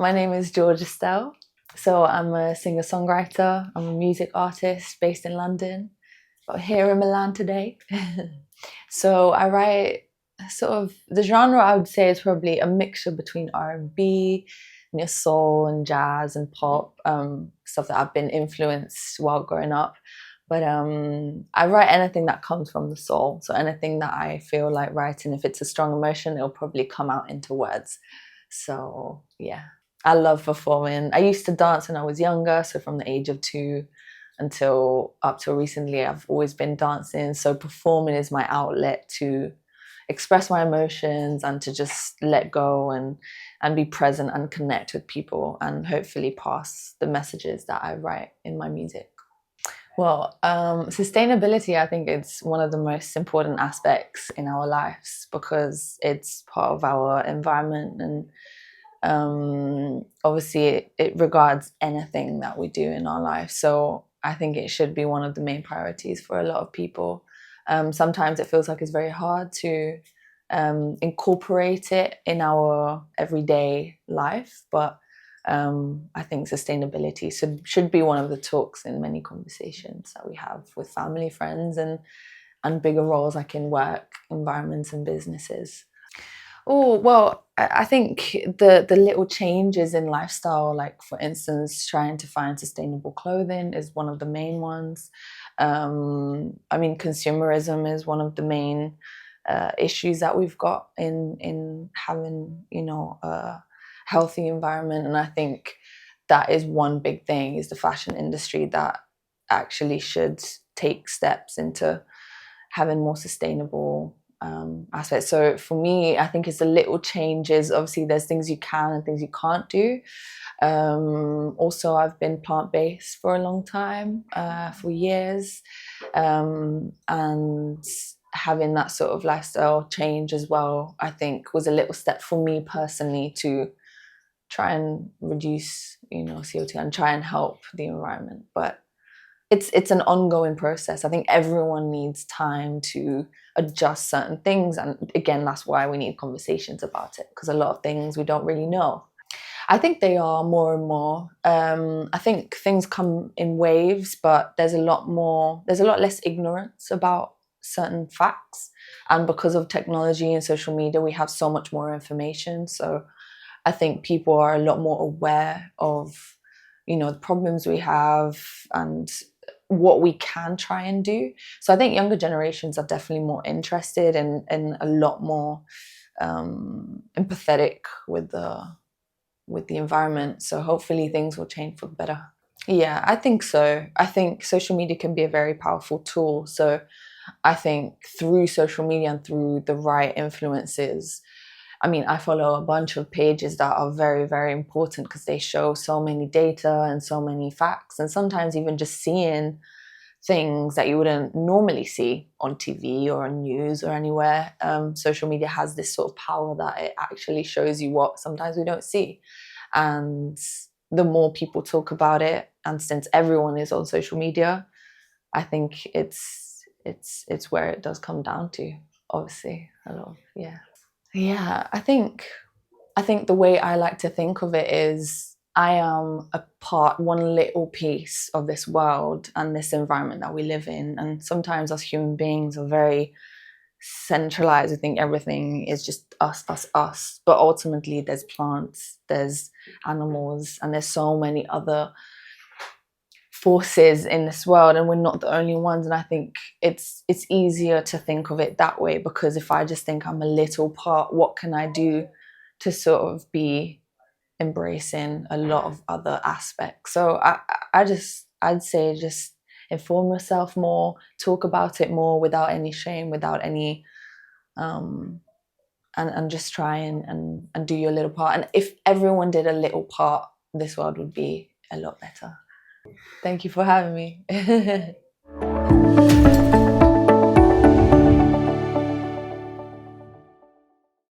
My name is Georg'Estelle. So I'm a singer-songwriter. I'm a music artist based in London, but here in Milan today. So I write sort of, the genre I would say is probably a mixture between R&B, soul and jazz and pop, stuff that I've been influenced while growing up. But I write anything that comes from the soul. So anything that I feel like writing, if it's a strong emotion, it'll probably come out into words. So yeah, I love performing. I used to dance when I was younger, so from the age of 2 until up till recently, I've always been dancing. So performing is my outlet to express my emotions and to just let go and be present and connect with people and hopefully pass the messages that I write in my music. Well, sustainability, I think it's one of the most important aspects in our lives because it's part of our environment, and obviously it regards anything that we do in our life. So I think it should be one of the main priorities for a lot of people. Sometimes it feels like it's very hard to incorporate it in our everyday life, but I think sustainability should be one of the talks in many conversations that we have with family, friends, and bigger roles like in work, environments and businesses. Oh, well, I think the little changes in lifestyle, like for instance, trying to find sustainable clothing is one of the main ones. I mean, consumerism is one of the main issues that we've got in having, a healthy environment. And I think that is one big thing, is the fashion industry that actually should take steps into having more sustainable aspects. So for me, I think it's the little changes. Obviously, there's things you can and things you can't do. Also, I've been plant-based for a long time, for years, and having that sort of lifestyle change as well, I think was a little step for me personally to try and reduce, CO2 and try and help the environment. But it's an ongoing process. I think everyone needs time to adjust certain things. And again, that's why we need conversations about it, because a lot of things we don't really know. I think they are more and more. I think things come in waves, but there's a lot less ignorance about certain facts. And because of technology and social media, we have so much more information. So I think people are a lot more aware of, the problems we have and what we can try and do. So I think younger generations are definitely more interested and a lot more empathetic with the environment. So hopefully things will change for the better. Yeah, I think so. I think social media can be a very powerful tool. So I think through social media and through the right influences, I mean, I follow a bunch of pages that are very, very important because they show so many data and so many facts, and sometimes even just seeing things that you wouldn't normally see on TV or on news or anywhere. Social media has this sort of power that it actually shows you what sometimes we don't see. And the more people talk about it, and since everyone is on social media, I think it's where it does come down to, obviously, a lot of, yeah. Yeah, I think the way I like to think of it is I am one little piece of this world and this environment that we live in. And sometimes us human beings are very centralized. I think everything is just us, us, us. But ultimately there's plants, there's animals, and there's so many other forces in this world, and we're not the only ones. And I think it's easier to think of it that way, because if I just think I'm a little part, what can I do to sort of be embracing a lot of other aspects? So I'd say just inform yourself more, talk about it more without any shame, without any and just try and do your little part. And if everyone did a little part, this world would be a lot better. Thank you for having me.